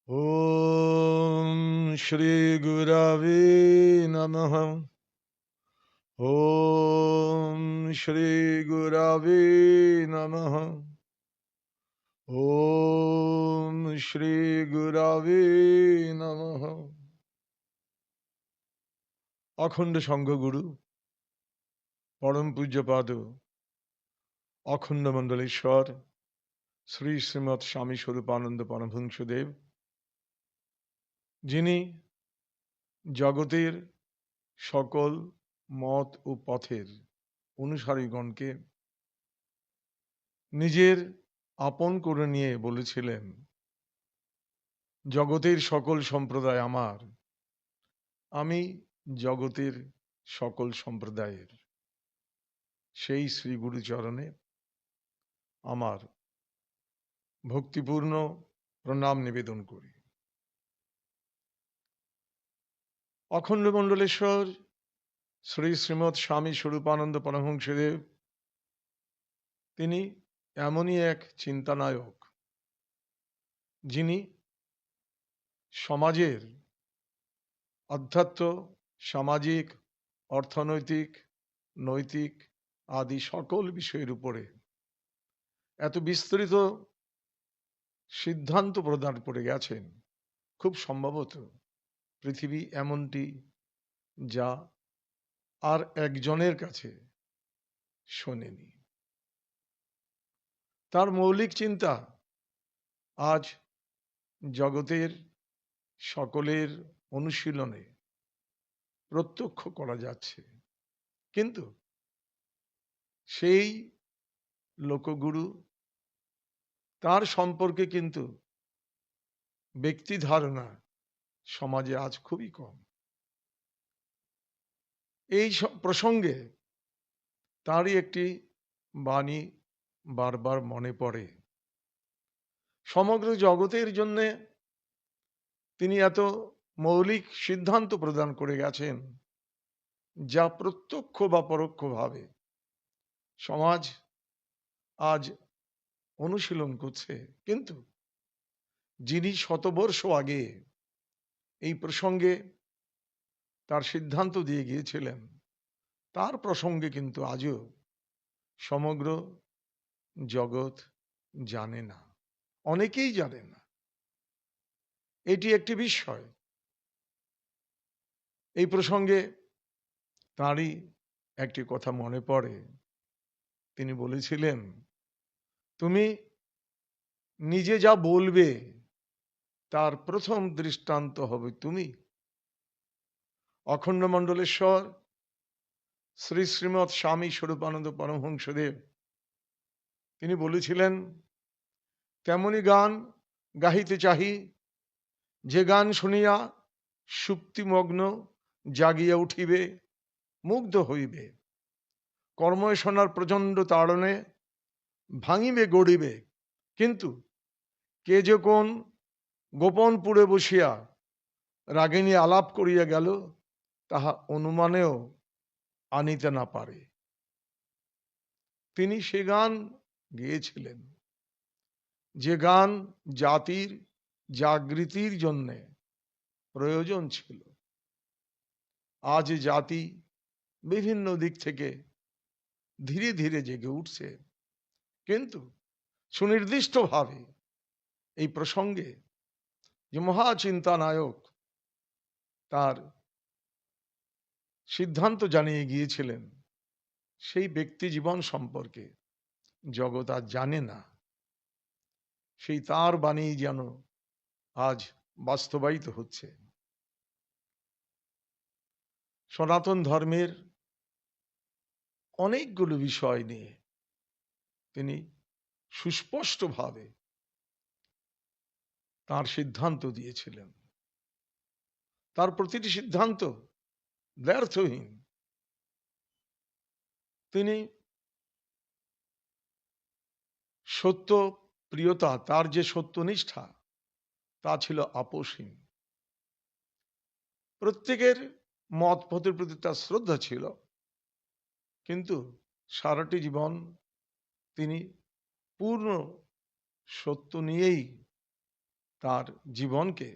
ॐ श्रीगुरवे नमः। ॐ श्रीगुरवे नमः। ॐ श्रीगुरवे नमः। অখণ্ড সংঘগুরু পরম পূজ্যপাদ অখণ্ড মণ্ডলেশ্বর শ্রী শ্রীমৎ স্বামী স্বরূপানন্দ পরমহংসদেব, যিনি জগতের সকল মত ও পথের অনুসারীগণকে নিজের আপন করে নিয়ে বলেছিলেন, জগতের সকল সম্প্রদায় আমার, আমি জগতের সকল সম্প্রদায়ের। সেই শ্রী গুরুচরণে আমার ভক্তিপূর্ণ প্রণাম নিবেদন করি। অখণ্ড মণ্ডলেশ্বর শ্রী শ্রীমৎ স্বামী স্বরূপানন্দ পরমহংসদেব, তিনি এমনই এক চিন্তানায়ক, যিনি সমাজের আধ্যাত্ম, সামাজিক, অর্থনৈতিক, নৈতিক আদি সকল বিষয়ের উপরে এত বিস্তৃত সিদ্ধান্ত প্রদান করে গেছেন, খুব সম্ভবত পৃথিবী এমনটি যা আর একজনের কাছে শোনেনি। তার মৌলিক চিন্তা আজ জগতের সকলের অনুশীলনে প্রত্যক্ষ করা যাচ্ছে, কিন্তু সেই লোকগুরু, তার সম্পর্কে কিন্তু ব্যক্তি ধারণা সমাজে আজ খুবই কম। এই প্রসঙ্গে তারই একটি বাণী বারবার মনে পড়ে। সমগ্র জগতের জন্য তিনি এত মৌলিক সিদ্ধান্ত প্রদান করে গেছেন, যা প্রত্যক্ষ বা পরোক্ষভাবে সমাজ আজ অনুশীলন করছে, কিন্তু যিনি শতবর্ষ আগে এই প্রসঙ্গে তার সিদ্ধান্ত দিয়ে গিয়েছিলেন, তার প্রসঙ্গে কিন্তু আজও সমগ্র জগৎ জানে না, অনেকেই জানে না। এটি একটি বিষয়। এই প্রসঙ্গে তাঁরই একটি কথা মনে পড়ে। তিনি বলেছিলেন, তুমি নিজে যা বলবে তার প্রথম দৃষ্টান্ত হবে তুমি। অখণ্ড মণ্ডলেশ্বর শ্রী শ্রীমৎ স্বামী স্বরূপানন্দ পরমহংসদেব, তিনি বলেছিলেন, তেমনি গান গাহিতে চাহি, যে গান শুনিয়া সুপ্তিমগ্ন জাগিয়া উঠিবে, মুগ্ধ হইবে, কর্মশনার প্রচণ্ড তাড়নে ভাঙিবে গড়িবে, কিন্তু কে যে কোন গোপন পুরে বসিয়া রাগিনী আলাপ করিয়া গেল, তাহা অনুমানেও আনিতে না পারে। তিনি সে গান গেয়েছিলেন যে গান জাতির জাগৃতির জন্য প্রয়োজন ছিল। আজ জাতি বিভিন্ন দিক থেকে ধীরে ধীরে জেগে উঠছে, কিন্তু সুনির্দিষ্টভাবে এই প্রসঙ্গে যে মহাচিন্তা নায়ক তার সিদ্ধান্ত জানিয়ে গিয়েছিলেন, সেই ব্যক্তি জীবন সম্পর্কে জগৎ আজ জানে না। সেই তার বাণী যেন আজ বাস্তবায়িত হচ্ছে। সনাতন ধর্মের অনেকগুলো বিষয় নিয়ে তিনি সুস্পষ্টভাবে তার সিদ্ধান্ত দিয়েছিলেন। তার প্রতিটি সিদ্ধান্ত ব্যর্থহীন। তিনি সত্য প্রিয়তা, তার যে সত্যনিষ্ঠা, তা ছিল আপোষহীন। প্রত্যেকের মত পথের প্রতি তার শ্রদ্ধা ছিল, কিন্তু সারাটি জীবন তিনি পূর্ণ সত্য নিয়েই তার জীবনকে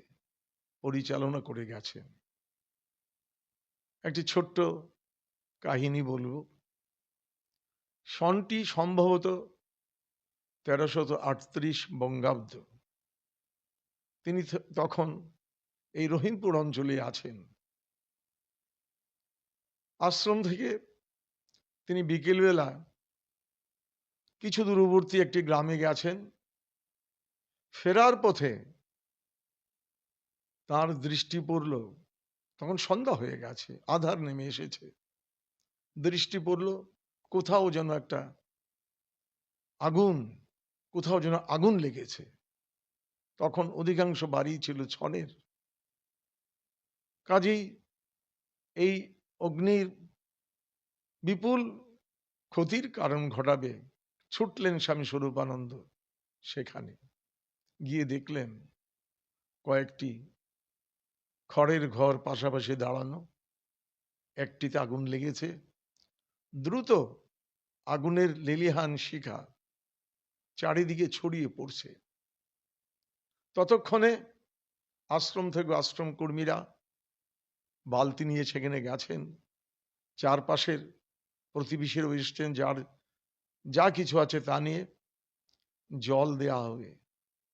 পরিচালনা করে গেছেন। একটি ছোট্ট কাহিনী বলবো। সনটি সম্ভবত 1338 বঙ্গাব্দ। তিনি তখন এই রহিমপুর অঞ্চলে আছেন। আশ্রম থেকে তিনি বিকেলবেলা কিছু দূরবর্তী একটি গ্রামে গেছেন। ফেরার পথে তার দৃষ্টি পড়ল, তখন সন্ধ্যা হয়ে গেছে, আঁধার নেমে এসেছে। দৃষ্টি পড়ল কোথাও যেন একটা আগুন, কোথাও যেন আগুন লেগেছে। তখন অধিকাংশ বাড়ি ছিল ছনের। কাজেই এই অগ্নির বিপুল ক্ষতির কারণ ঘটাবে, ছুটলেন স্বামী স্বরূপানন্দ সেখানে। গিয়ে দেখলেন কয়েকটি খড়ের ঘর পাশাপাশি দাঁড়ানো, একটিতে আগুন লেগেছে। দ্রুত আগুনের লেলিহান শিখা চারিদিকে ছড়িয়ে পড়ছে। ততক্ষণে আশ্রম থেকে আশ্রম কর্মীরা বালতি নিয়ে সেখানে গেছেন। চারপাশের প্রতিবেশীরা এসছেন, যার যা কিছু আছে তা নিয়ে জল দেয়া হবে।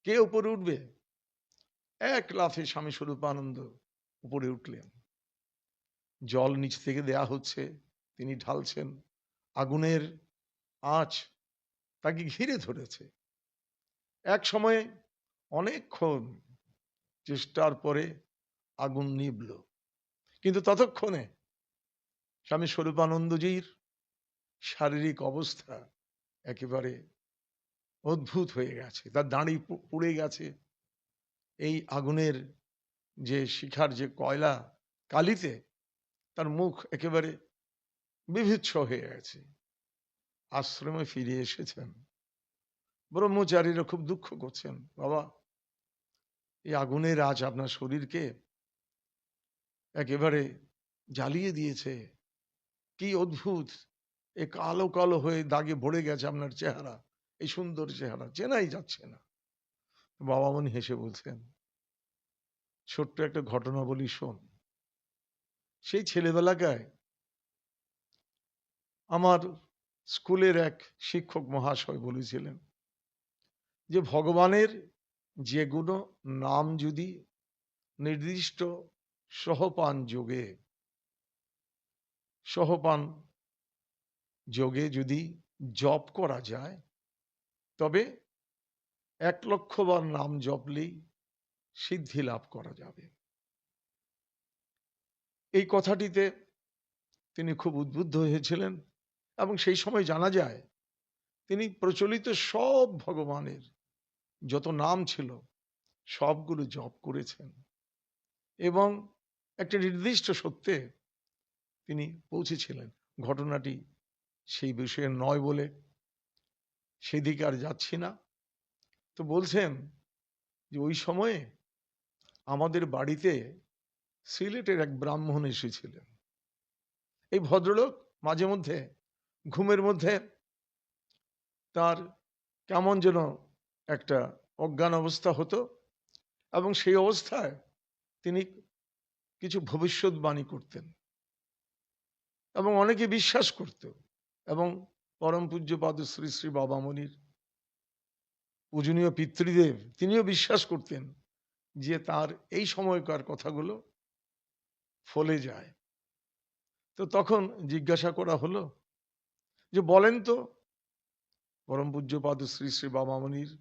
কে উপরে উঠবে? এক লাফে স্বামী স্বরূপানন্দ উপরে উঠলেন। জল নিচ থেকে দেয়া হচ্ছে, তিনি ঢালছেন। আগুনের আঁচ তাকে ঘিরে ধরেছে। এক সময়ে অনেকক্ষণ চেষ্টার পরে আগুন নিভল, কিন্তু ততক্ষণে স্বামী স্বরূপানন্দজির শারীরিক অবস্থা একেবারে অদ্ভুত হয়ে গেছে। তার দাঁড়ি পুড়ে গেছে। এই আগুনের যে শিখার যে কয়লা কালিতে তার মুখ একেবারে বিভৎস হয়ে গেছে। আশ্রমে ফিরে এসেছেন। ব্রহ্মচারীরা খুব দুঃখ করছেন, বাবা এই আগুনের আজ আপনার শরীরকে একেবারে জ্বালিয়ে দিয়েছে। কি অদ্ভুত, এ কালো কালো হয়ে দাগে ভরে গেছে আপনার চেহারা, এই সুন্দর চেহারা চেনাই যাচ্ছে না। বাবা মনি হেসে বলছেন, ছোট্ট একটা ঘটনা বলি শোন। সেই ছেলেবেলাকায় আমার স্কুলের এক শিক্ষক মহাশয় বলেছিলেন যে ভগবানের যেগুলো নাম যদি নির্দিষ্ট সোপান যোগে যদি জপ করা যায়, তবে 1,00,000 বার নাম জপলেই সিদ্ধি লাভ করা যাবে। এই কথাটিতে তিনি খুব উদ্বুদ্ধ হয়েছিলেন এবং সেই সময় জানা যায় তিনি প্রচলিত সব ভগবানের যত নাম ছিল সবগুলো জপ করেছেন এবং একটা নির্দিষ্ট সত্যে তিনি পৌঁছেছিলেন। ঘটনাটি সেই বিষয়ে নয় বলে সেদিকে আর যাচ্ছি না। তো বলছেন যে ওই সময়ে আমাদের বাড়িতে সিলেটের এক ব্রাহ্মণ এসেছিলেন। এই ভদ্রলোক মাঝে মধ্যে ঘুমের মধ্যে তার কেমন যেন একটা অজ্ঞান অবস্থা হতো এবং সেই অবস্থায় তিনি কিছু ভবিষ্যৎবাণী করতেন এবং অনেকে বিশ্বাস করত এবং পরম পূজ্যপাদ শ্রী শ্রী বাবামণির পূজনীয় পিতৃদেব তিনিও বিশ্বাস করতেন যে তার এই সময়কার কথাগুলো ফলে যায়। তো তখন জিজ্ঞাসা করা হলো যে বলেন তো পরম পূজ্যপাদ শ্রী শ্রী বাবামণির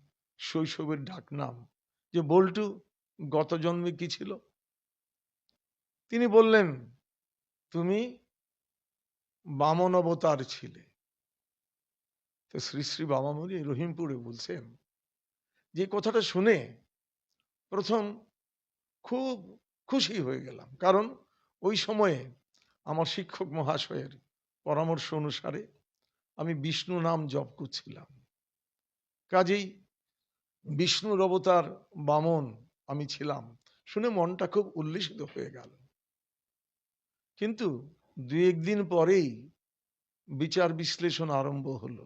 শৈশবের ডাকনাম যে বল্টু গত জন্মে কি ছিল? তিনি বললেন, তুমি বামন অবতার ছিলে। তো শ্রী শ্রী বাবামণি রহিমপুরে বলছেন যে কথাটা শুনে প্রথম খুব খুশি হয়ে গেলাম, কারণ ওই সময়ে আমার শিক্ষক মহাশয়ের পরামর্শ অনুসারে আমি বিষ্ণু নাম জপ করছিলাম। কাজেই বিষ্ণুর অবতার বামন আমি ছিলাম শুনে মনটা খুব উল্লিসিত হয়ে গেল। কিন্তু 2-1 দিন পরেই বিচার বিশ্লেষণ আরম্ভ হলো।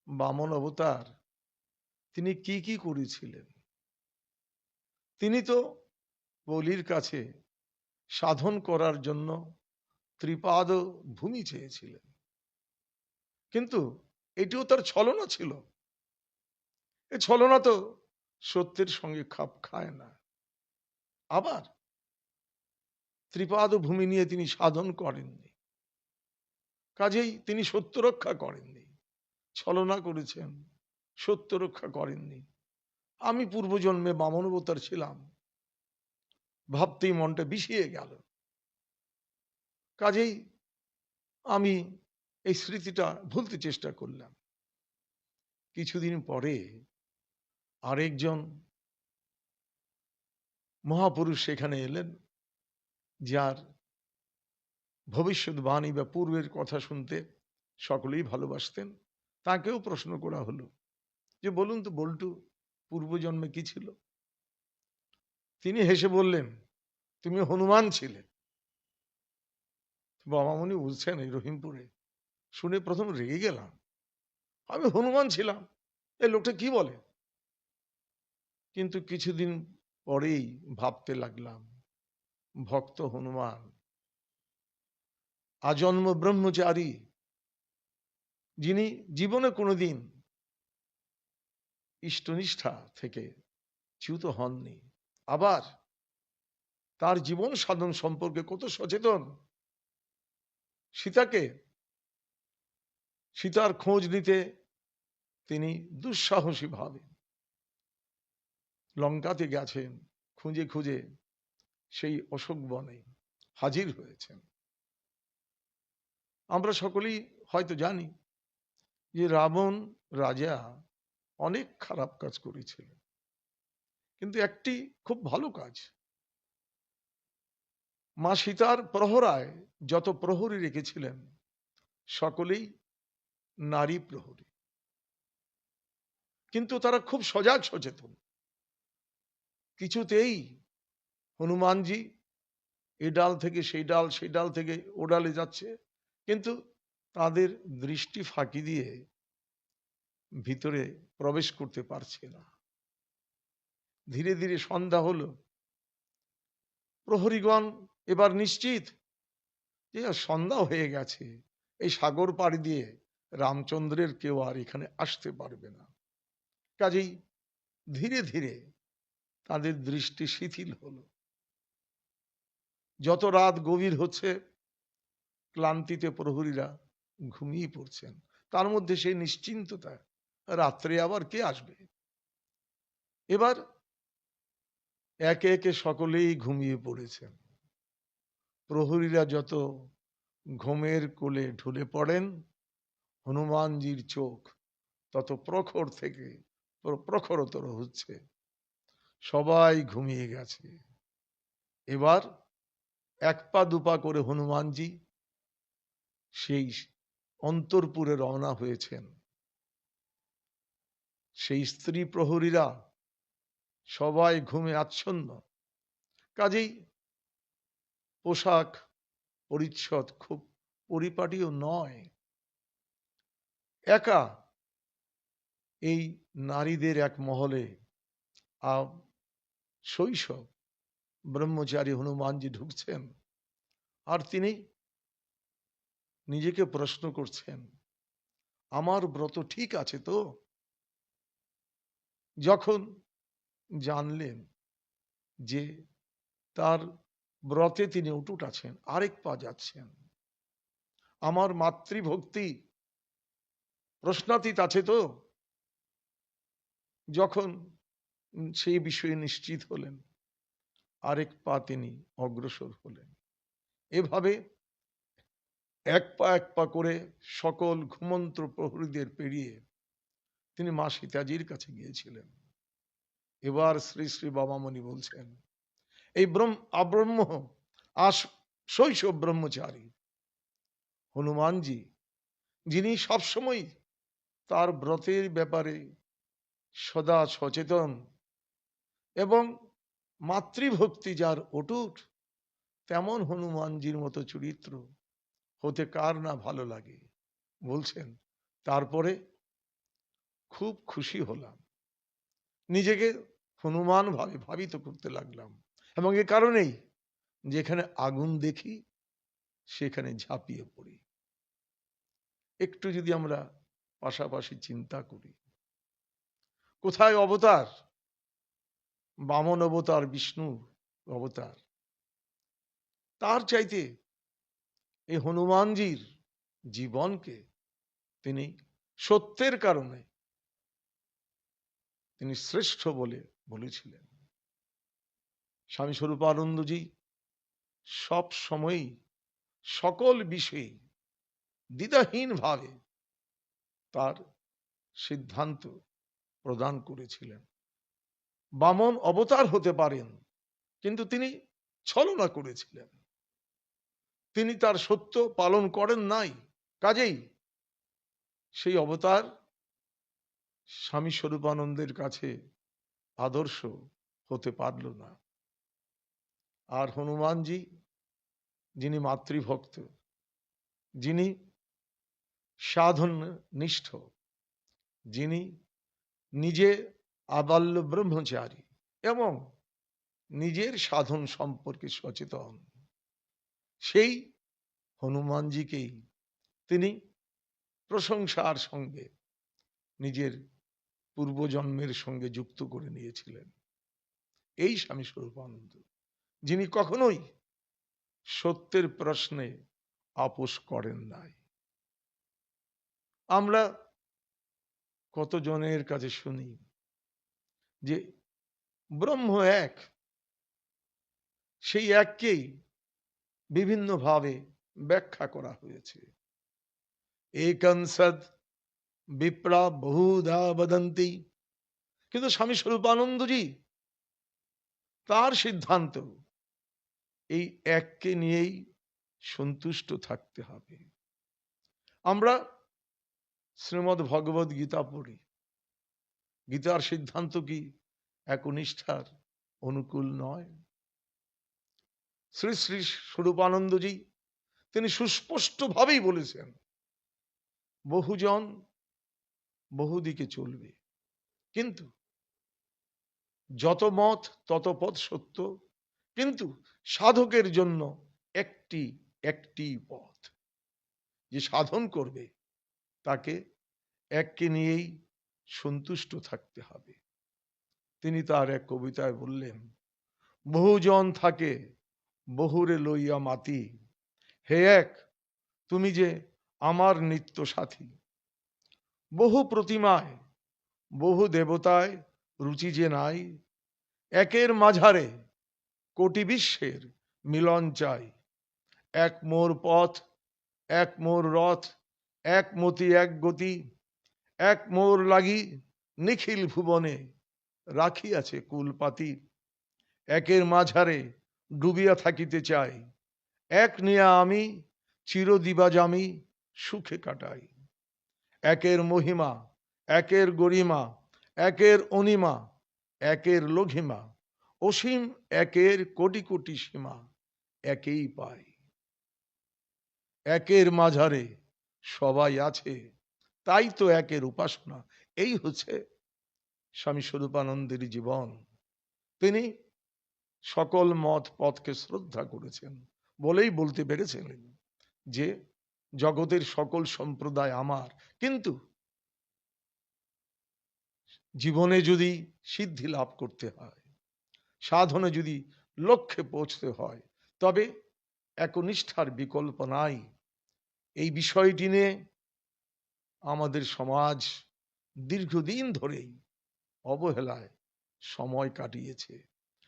বামন অবতার তিনি কি কি করেছিলেন, তিনি তো বলির কাছে সাধন করার জন্য ত্রিপাদ ভূমি চেয়েছিলেন, কিন্তু এটিও তার ছলনা ছিল। এ ছলনা তো সত্যের সঙ্গে খাপ খায় না। আবার ত্রিপাদ ভূমি নিয়ে তিনি সাধন করেননি, কাজেই তিনি সত্য রক্ষা করেননি, ছলনা করেছেন, সত্য রক্ষা করেননি। আমি পূর্বজন্মে বামন অবতার ছিলাম, ভাবতেই মনটা বিষিয়ে গেল। কাজেই আমি এই স্মৃতিটা ভুলতে চেষ্টা করলাম। কিছুদিন পরে আরেকজন মহাপুরুষ সেখানে এলেন, যার ভবিষ্যৎবাণী বা পূর্বের কথা শুনতে সকলেই ভালোবাসতেন। তাকেও প্রশ্ন করা হলো যে, বলুন তো বল্টু, পূর্বজন্মে কি ছিল? তিনি হেসে বললেন, তুমি হনুমান ছিলে। বাবামণি বুঝছেন এই রহিমপুরে, শুনে প্রথম রেগে গেলাম। আমি হনুমান ছিলাম, এই লোকটা কি বলে? কিন্তু কিছুদিন পরেই ভাবতে লাগলাম, ভক্ত হনুমান আজন্ম ব্রহ্মচারী, যিনি জীবনে কোনোদিন ইষ্টনিষ্ঠা থেকে চ্যুত হননি, আবার তার জীবন সাধন সম্পর্কে কত সচেতন। সীতার খোঁজ নিতে তিনি দুঃসাহসী ভাবে লঙ্কাতে গেছেন, খুঁজে খুঁজে সেই অশোক বনে হাজির হয়েছেন। আমরা সকলেই হয়তো জানি যে রাবণ রাজা অনেক খারাপ কাজ করেছিলেন, কিন্তু একটি খুব ভালো কাজ। মা সীতার প্রহরায় যত প্রহরী রেখেছিলেন সকলেই নারী প্রহরী, কিন্তু তারা খুব সজাগ সচেতন। কিছুতেই হনুমানজি এ ডাল থেকে সেই ডাল, সেই ডাল থেকে ও ডালে যাচ্ছে, কিন্তু তাদের দৃষ্টি ফাঁকি দিয়ে ভিতরে প্রবেশ করতে পারছে না। ধীরে ধীরে সন্ধ্যা হলো, প্রহরীগণ এবার নিশ্চিত যে সন্ধ্যা হয়ে গেছে, এই সাগর পাড়ি দিয়ে রামচন্দ্রের কেউ আর এখানে আসতে পারবে না। কাজেই ধীরে ধীরে তাদের দৃষ্টি শিথিল হলো। যত রাত গভীর হচ্ছে, ক্লান্তিতে প্রহরীরা ঘুমিয়ে পড়ছেন। তার মধ্যে সেই নিশ্চিন্ততা, রাত্রে আবার কে আসবে। এবার একে একে সকলেই ঘুমিয়ে পড়েছেন। প্রহরীরা যত ঘুমের কোলে ঢুলে পড়েন, হনুমানজির চোখ তত প্রখর থেকে প্রখরতর হচ্ছে। সবাই ঘুমিয়ে গেছে। এবার এক পা দুপা করে হনুমানজি সেই অন্তরপুরে রওনা হয়েছেন। সেই স্ত্রী প্রহরীরা সবাই ঘুমে আচ্ছন্ন, কাজেই পোশাক পরিচ্ছদ খুব পরিপাটিও নয়। একা এই নারীদের এক মহলে শৈশব ব্রহ্মচারী হনুমানজি ঢুকছেন, আর তিনি নিজেকে প্রশ্ন করছেন, আমার ব্রত ঠিক আছে তো? যখন জানলেন যে তার ব্রতে তিনি অটুট আছেন, আরেক পা যাচ্ছেন, আমার মাতৃভক্তি প্রশ্নাতীত আছে তো? যখন সেই বিষয়ে নিশ্চিত হলেন, আরেক পা তিনি অগ্রসর হলেন। এভাবে এক পা করে সকল ঘুমন্ত প্রহরীদের পেরিয়ে তিনি মা সীতাজির কাছে গিয়েছিলেন। এবার শ্রী শ্রী বাবামণি বলছেন, এই আব্রহ্ম শৈশব ব্রহ্মচারী হনুমানজি, যিনি সবসময় তার ব্রতের ব্যাপারে সদা সচেতন এবং মাতৃভক্তি যার অটুট, তেমন হনুমানজির মতো চরিত্র হতে কার না ভালো লাগে। বলছেন, তারপরে খুব খুশি হলাম, নিজেকে হনুমান ভাবে ভাবিত করতে লাগলাম, এবং এ কারণেই যেখানে আগুন দেখি সেখানে ঝাঁপিয়ে পড়ি। একটু যদি আমরা পাশাপাশি চিন্তা করি, কোথায় অবতার? বামন অবতার, বিষ্ণু অবতার। তার চাইতে এই হনুমানজির জীবনকে তিনি সত্যের কারণে তিনি শ্রেষ্ঠ বলে বলেছিলেন। স্বামী স্বরূপানন্দজি সব সময়ই সকল বিষয়ে দ্বিধাহীন ভাবে তার সিদ্ধান্ত প্রদান করেছিলেন। বামন অবতার হতে পারেন, কিন্তু তিনি ছলনা করেছিলেন, তিনি তার সত্য পালন করেন নাই। কাজেই সেই অবতার স্বামী স্বরূপানন্দের কাছে আদর্শ হতে পারল না। আর হনুমানজি, যিনি মাতৃভক্ত, যিনি সাধন নিষ্ঠ, যিনি নিজে আবাল্য ব্রহ্মচারী এবং নিজের সাধন সম্পর্কে সচেতন, সেই হনুমানজিকেই তিনি প্রশংসার সঙ্গে নিজের পূর্বজন্মের সঙ্গে যুক্ত করে নিয়েছিলেন। এই স্বামী স্বরূপানন্দ, যিনি কখনোই সত্যের প্রশ্নে আপোস করেন নাই। আমরা কতজনের কাছে শুনি যে ব্রহ্ম এক, সেই এককেই বিভিন্নভাবে ব্যাখ্যা করা হয়েছে। একং সদ বিপ্রা বহুধা বদন্তি, কিন্তু স্বামী স্বরূপানন্দজি তার সিদ্ধান্ত এই এককে নিয়েই সন্তুষ্ট থাকতে হবে। আমরা শ্রীমদ্ ভগবদ গীতা পড়ি, গীতার সিদ্ধান্ত কি একনিষ্ঠার অনুকূল নয়? শ্রী শ্রী স্বরূপানন্দজি তিনি সুস্পষ্ট ভাবেই বলেছেন, বহুজন বহুদিকে চলবে, কিন্তু যত মত তত পথ সত্য, কিন্তু সাধকের জন্য একটি একটি পথ। যে সাধন করবে তাকে এককে নিয়েই সন্তুষ্ট থাকতে হবে। তিনি তার এক কবিতায় বললেন, বহুজন থাকে বহুরে লইয়া মাতি, হে এক তুমি যে আমার নিত্য সাথী। বহু প্রতিমায় বহু দেবতায় রুচি যে নাই, একের মাঝারে কোটি বিশ্বের মিলন চাই। এক মোর পথ, এক মোর রথ, এক মতি এক গতি, এক মোর লাগি নিখিল ভুবনে রাখিয়াছে কুলপাতি। একের মাঝারে ডুবিয়া থাকিতে চাই, এক নিয়া আমি চিরদিবাজ আমি সুখে কাটাই। একের মহিমা, একের গরিমা, একের অনিমা, একের লঘিমা, অসীম একের কোটি কোটি সীমা একেই পাই। একের মাঝারে সবাই আছে, তাই তো একের উপাসনা। এই হচ্ছে স্বামী স্বরূপানন্দের জীবন। তিনি সকল মত পথকে শ্রদ্ধা করেছেন বলেই বলতে পেরেছিলেন যে জগতের সকল সম্প্রদায় আমার, কিন্তু জীবনে যদি সিদ্ধি লাভ করতে হয়, সাধনে যদি লক্ষ্যে পৌঁছতে হয়, তবে একনিষ্ঠার বিকল্প নাই। এই বিষয়টি নিয়ে আমাদের সমাজ দীর্ঘদিন ধরেই অবহেলায় সময় কাটিয়েছে।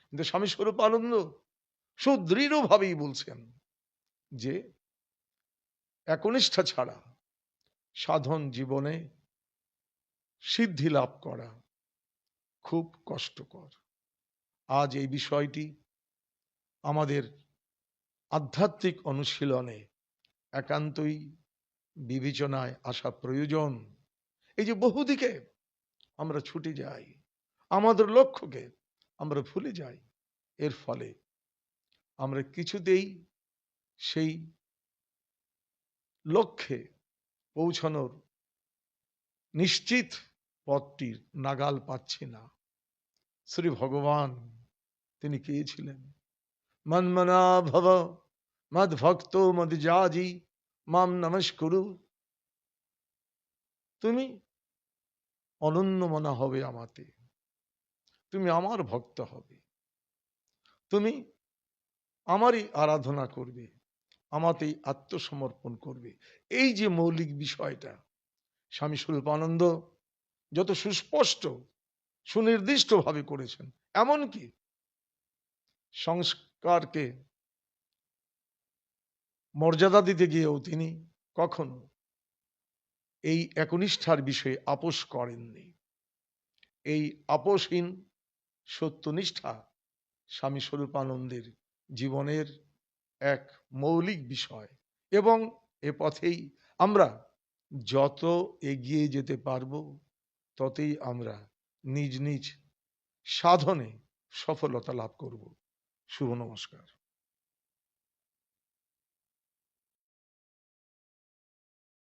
কিন্তু স্বামী স্বরূপানন্দ সুদৃঢ়ভাবেই বলছেন যে একনিষ্ঠা ছাড়া সাধন জীবনে সিদ্ধি লাভ করা খুব কষ্টকর। আজ এই বিষয়টি আমাদের আধ্যাত্মিক অনুশীলনে একান্তই বিবেচনায় আসা প্রয়োজন। এই যে বহুদিকে আমরা ছুটে যাই, আমাদের লক্ষ্যকে আমরা ভুলে যাই, এর ফলে আমরা কিছুতেই সেই লক্ষ্যে পৌঁছানোর নিশ্চিত পথটির নাগাল পাচ্ছি না। শ্রী ভগবান তিনি কে ছিলেন? মন্মনা ভব মদ ভক্ত মদ জাজি মাম নমস্কুরু। তুমি অনন্য মনা হবে আমাতে, তুমি আমার ভক্ত হবে, তুমি আমারই আরাধনা করবে, আমাতেই আত্মসমর্পণ করবে। এই যে মৌলিক বিষয়টা স্বামী স্বরূপানন্দ যত সুস্পষ্ট সুনির্দিষ্ট ভাবে করেছেন, এমনকি সংস্কারকে মর্যাদা দিতে গিয়েও তিনি কখনো এই একনিষ্ঠার বিষয়ে আপোষ করেননি। এই আপোষহীন সত্যনিষ্ঠা স্বামী স্বরূপানন্দের জীবনের এক মৌলিক বিষয়, এবং এ পথেই আমরা যত এগিয়ে যেতে পারব ততই আমরা নিজ নিজ সাধনে সফলতা লাভ করব। শুভ নমস্কার।